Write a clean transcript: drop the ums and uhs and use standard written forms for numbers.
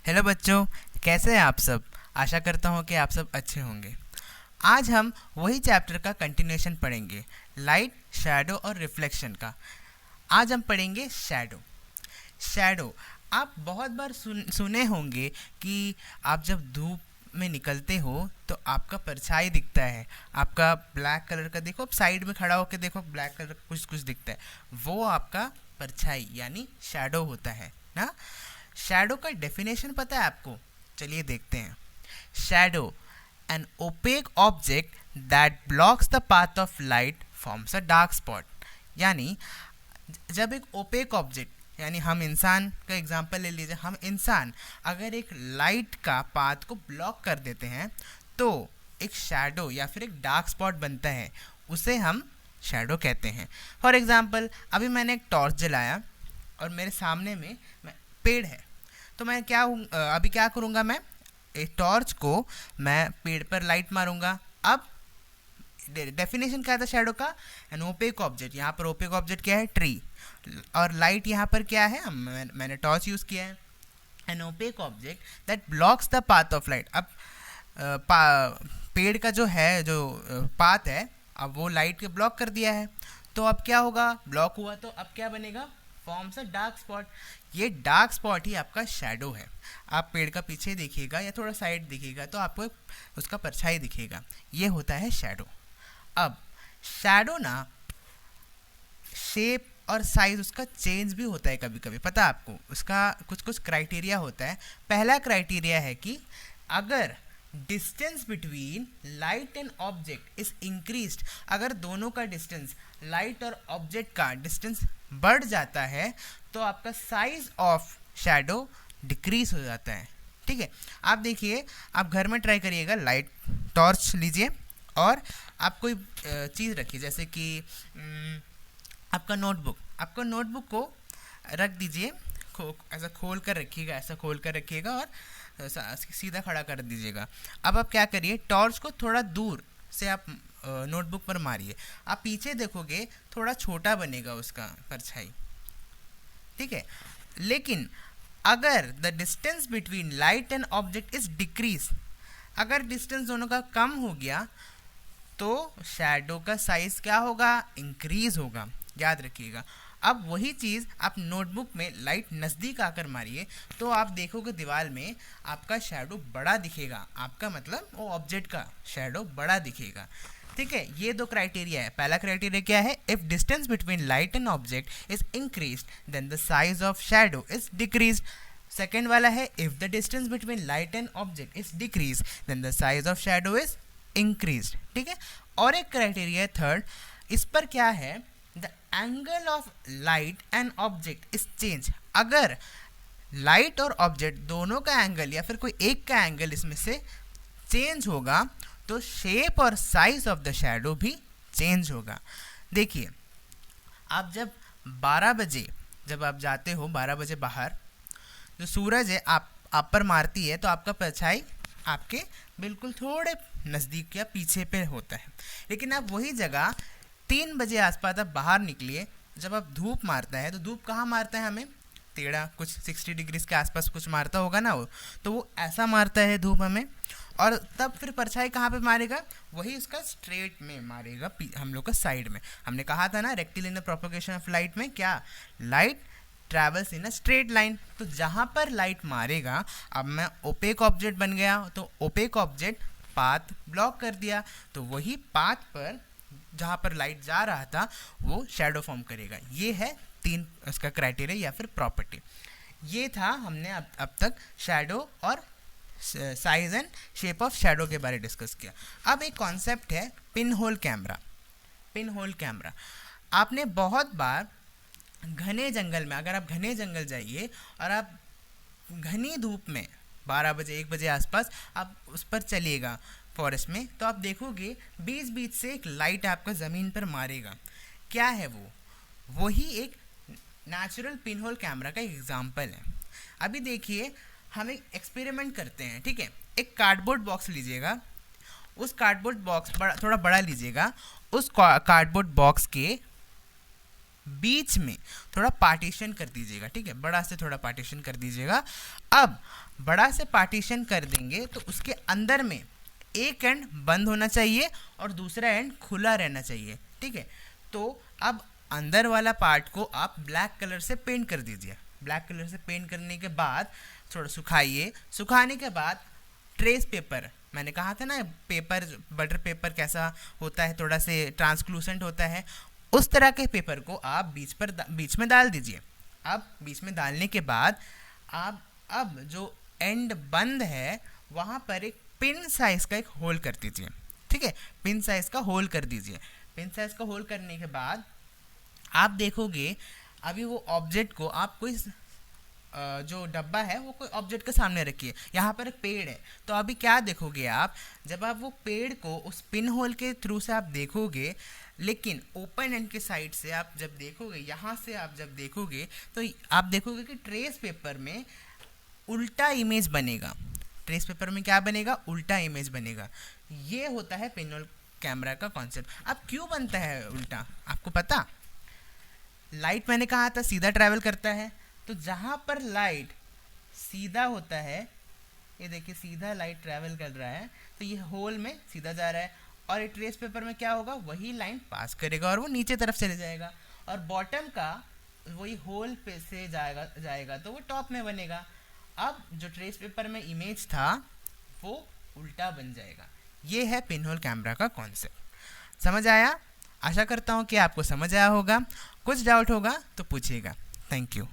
Hello बच्चों, कैसे हैं आप सब। आशा करता हूँ कि आप सब अच्छे होंगे। आज हम वही चैप्टर का कंटिन्यूएशन पढ़ेंगे, लाइट, शैडो और रिफ्लेक्शन का। आज हम पढ़ेंगे शैडो। शैडो आप बहुत बार सुने होंगे कि आप जब धूप में निकलते हो तो आपका परछाई दिखता है। आपका ब्लैक कलर का देखो, साइड में खड़ा होकर देखो, ब्लैक कलर का कुछ कुछ दिखता है, वो आपका परछाई यानी शैडो होता है ना। शैडो का डेफिनेशन पता है आपको? चलिए देखते हैं। Shadow, an opaque object that blocks the path of light forms a dark spot. यानी जब एक ओपेक ऑब्जेक्ट, यानी हम इंसान का एग्जांपल ले लीजिए, हम इंसान अगर एक लाइट का पाथ को ब्लॉक कर देते हैं तो एक शैडो या फिर एक डार्क स्पॉट बनता है, उसे हम शैडो कहते हैं। फॉर एग्जांपल, अभी मैंने एक टॉर्च जलाया और मेरे सामने में पेड़ है, तो मैं अभी क्या करूँगा, मैं एक टॉर्च को मैं पेड़ पर लाइट मारूंगा। अब डेफिनेशन क्या था शैडो का? An opaque object. यहाँ पर ओपेक ऑब्जेक्ट क्या है? ट्री। और लाइट यहाँ पर क्या है? मैंने टॉर्च यूज़ किया है। An opaque object that blocks the path of light. अब पेड़ का जो है, जो पाथ है, अब वो लाइट के ब्लॉक कर दिया है, तो अब क्या होगा? ब्लॉक हुआ तो अब क्या बनेगा? Forms a dark spot. ये डार्क स्पॉट ही आपका शैडो है। आप पेड़ का पीछे देखिएगा या थोड़ा साइड देखिएगा तो आपको उसका परछाई दिखेगा, ये होता है शैडो। अब शैडो ना शेप और साइज उसका चेंज भी होता है कभी कभी, पता है आपको? उसका कुछ कुछ क्राइटेरिया होता है। पहला क्राइटेरिया है कि अगर distance between light and object is increased, अगर दोनों का डिस्टेंस, लाइट और ऑब्जेक्ट का डिस्टेंस बढ़ जाता है तो आपका साइज ऑफ शैडो डिक्रीज हो जाता है। ठीक है, आप देखिए, आप घर में ट्राई करिएगा, लाइट टॉर्च लीजिए और आप कोई चीज़ रखिए, जैसे कि आपका नोटबुक को रख दीजिए, ऐसा खोल कर रखिएगा और सीधा खड़ा कर दीजिएगा। अब आप क्या करिए, टॉर्च को थोड़ा दूर से आप नोटबुक पर मारिए, आप पीछे देखोगे थोड़ा छोटा बनेगा उसका परछाई। ठीक है, लेकिन अगर the distance between light and object is decrease, अगर डिस्टेंस दोनों का कम हो गया तो शैडो का साइज क्या होगा? इंक्रीज होगा। याद रखिएगा। अब वही चीज़ आप नोटबुक में लाइट नज़दीक आकर मारिए तो आप देखोगे दीवार में आपका शैडो बड़ा दिखेगा। आपका मतलब वो ऑब्जेक्ट का शैडो बड़ा दिखेगा। ठीक है, ये दो क्राइटेरिया है। पहला क्राइटेरिया क्या है? If distance between light and object is increased then the size of shadow is decreased. Second वाला है, if the distance between light and object is decrease then the size of shadow is increased. ठीक है, और एक criteria है third, इस पर क्या है? The angle of light and object is change. अगर लाइट और ऑब्जेक्ट दोनों का एंगल या फिर कोई एक का एंगल इसमें से चेंज होगा तो शेप और साइज ऑफ द शैडो भी चेंज होगा। देखिए, आप जब 12 बजे जब आप जाते हो 12 बजे बाहर, जो सूरज है आप पर मारती है तो आपका परछाई आपके बिल्कुल थोड़े नज़दीक या पीछे पे होता है। लेकिन आप वही जगह 3 बजे आसपास आप बाहर निकलिए, जब आप धूप मारता है तो धूप कहाँ मारता है? हमें टेढ़ा, कुछ 60 डिग्रीज के आसपास कुछ मारता होगा ना वो, तो वो ऐसा मारता है धूप हमें, और तब फिर परछाई कहाँ पे मारेगा? वही उसका स्ट्रेट में मारेगा, हम लोग का साइड में। हमने कहा था ना रेक्टिलिनियर प्रोपगेशन ऑफ लाइट में क्या? Light travels in a straight line. तो जहाँ पर लाइट मारेगा, अब मैं ओपेक ऑब्जेक्ट बन गया तो ओपेक ऑब्जेक्ट पाथ ब्लॉक कर दिया, तो वही पाथ पर जहाँ पर लाइट जा रहा था वो शैडो फॉर्म करेगा। ये है 3 उसका क्राइटेरिया या फिर प्रॉपर्टी। ये था हमने अब तक शैडो और size and shape of shadow के बारे में डिस्कस किया। अब एक कॉन्सेप्ट है pin hole camera. Pin hole camera आपने बहुत बार घने जंगल में, अगर आप घने जंगल जाइए और आप घनी धूप में 12 बजे 1 बजे आसपास आप उस पर चलिएगा फॉरेस्ट में, तो आप देखोगे बीच बीच से एक लाइट आपका ज़मीन पर मारेगा। क्या है वो? वही एक नेचुरल पिन होल कैमरा का एग्जाम्पल है। अभी देखिए, हम एक एक्सपेरिमेंट करते हैं। ठीक है, एक कार्डबोर्ड बॉक्स लीजिएगा, उस कार्डबोर्ड बॉक्स थोड़ा बड़ा लीजिएगा, उस कार्डबोर्ड बॉक्स के बीच में थोड़ा पार्टीशन कर दीजिएगा, ठीक है, बड़ा से थोड़ा पार्टीशन कर दीजिएगा। अब बड़ा से पार्टीशन कर देंगे तो उसके अंदर में एक एंड बंद होना चाहिए और दूसरा एंड खुला रहना चाहिए, ठीक है। तो अब अंदर वाला पार्ट को आप ब्लैक कलर से पेंट कर दीजिए। ब्लैक कलर से पेंट करने के बाद थोड़ा सुखाइए। सुखाने के बाद ट्रेस पेपर, मैंने कहा था ना पेपर, बटर पेपर कैसा होता है, थोड़ा से ट्रांसलूसेंट होता है, उस तरह के पेपर को आप बीच में डाल दीजिए। अब बीच में डालने के बाद आप अब जो एंड बंद है वहाँ पर एक पिन साइज़ का एक होल कर दीजिए, ठीक है, पिन साइज़ का होल कर दीजिए। पिन साइज़ का होल करने के बाद आप देखोगे अभी वो ऑब्जेक्ट को आप कोई जो डब्बा है वो कोई ऑब्जेक्ट के सामने रखिए। यहाँ पर एक पेड़ है, तो अभी क्या देखोगे आप, जब आप वो पेड़ को उस पिन होल के थ्रू से आप देखोगे, लेकिन ओपन एंड के साइड से आप जब देखोगे, यहाँ से आप जब देखोगे तो आप देखोगे कि ट्रेस पेपर में उल्टा इमेज बनेगा। ट्रेस पेपर में क्या बनेगा, उल्टा इमेज बनेगा। ये होता है पिन होल कैमरा का कॉन्सेप्ट। अब क्यों बनता है उल्टा, आपको पता? लाइट मैंने कहा था सीधा ट्रैवल करता है, तो जहाँ पर लाइट सीधा होता है, ये देखिए सीधा लाइट ट्रैवल कर रहा है, तो ये होल में सीधा जा रहा है, और ये ट्रेस पेपर में क्या होगा, वही लाइन पास करेगा और वो नीचे तरफ चले जाएगा, और बॉटम का वही होल पे से जाएगा तो वो टॉप में बनेगा। अब जो ट्रेस पेपर में इमेज था वो उल्टा बन जाएगा। ये है पिन होल कैमरा का कॉन्सेप्ट। समझ आया? आशा करता हूँ कि आपको समझ आया होगा। कुछ डाउट होगा तो पूछिएगा। Thank you.